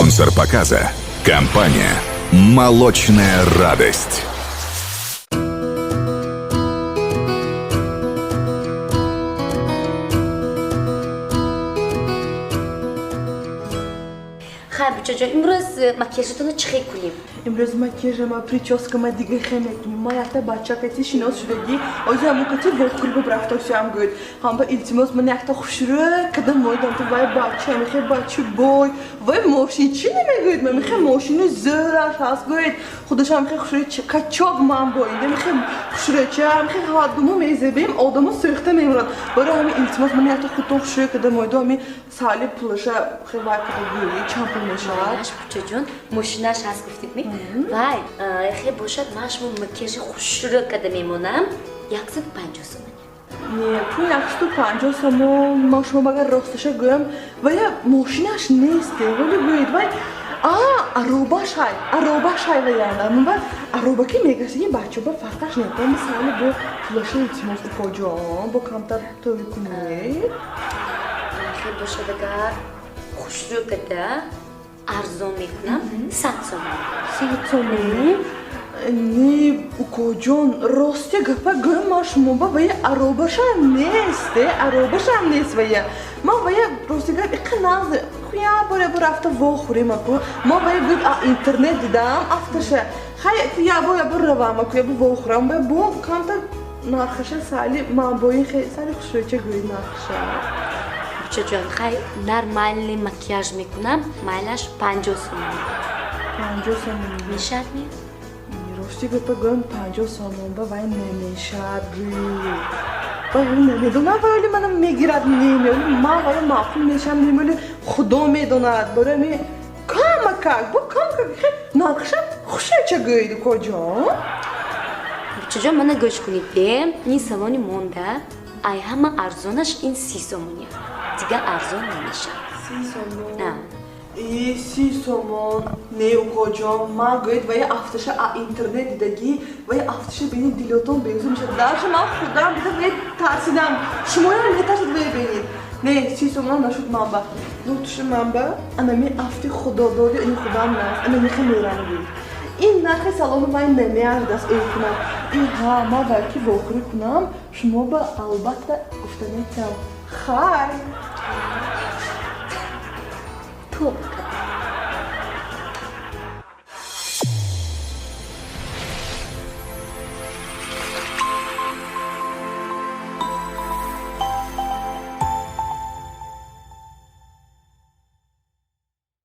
Спонсор показа – компания «Молочная радость». بچه امروز مکیاژتون رو چی کنیم؟ امروز مکیاژم پریچاسکم دیگه خیلی کنیم. ما یه بچه کتی شناس شدگی آزی همون کتی وقتی به برفتاشی هم گوید. هم با التماس من یه تا خوشره کدام مویدم تو وای بچه میخوای بچه بای وای ماشین چی نمیگوید من میخوام ماشین زرش هست گوید خودش هم میخوای خوشره کچاق من باید میخوام خوشره چه میخوام هادمو میزبیم آدمو سخته میمرد برای همین التماس من یه تا خودم خوشره کدام مویدم همین سالی پولشه خیلی وقت گویی چند پول میشه. بچه جون ماشینش هست گفتید می؟ وای خیلی باشد من شما مکیاژ خوش رو کده میمونم 150 تومانی. نه تو 150 تومان ما شما بگر راستش گویم و یه ماشینش نیسته ولی گوید وای عروباش های و یعنی من عروبا که میگه یه بچه با فرقش نیست مثلا با پولش التماس کجا با کمتر توی کنی خیلی باشد اگر خوش رو کده ارزون میکنم 100 تومانی. نه کجان راستی گفته گویم ما شما با یه عروباش هم نیست و یه ما باید راستی گفت اقا نازه خویا برای افتا واخوریم اکو ما باید گفت اینترنت دیدم افتاشه خیلی یا برای روام اکو یا با واخورم باید با کمتر نرخشه سالی ما باید خیلی سالی خوش چه گوید نرخشه بچه جان خیلی نرمالی مکیاژ میکنم مایلش 50 تومانی. 50 تومانی میشد می؟ راستی گفته گویم 50 تومان با وای نمیشد وای نمیدونم ولی منم میگیرد نمیدونم ما ولی معقول میشم نمیدونم خدا میدوند برای می کم خیلی نقشه خوشه چه گویدی کجا؟ بچه جان منو گوش کنید بیم این سوانی مونده ای همه ارزونش این 30 تومانیه دیگه ارزون نمیشه 30 تومان ای 30 تومان نه او کجا ما گوید و یه افتشه اینترنت دیدگی و یه افتشه بینید دیلوتون بیوزو میشه درش ما خودم بیده باید ترسیدم شما هم بهترشد ببینید نه 30 تومان نشد منبع نوتش منبع انا می افتی خدا داری این خودم نست انا میخوام میرم بید این نخی سالون من نمیارد است ای کنم این ها ما بلکی واخوری کنم شما با البته گفتنه کم خیر تو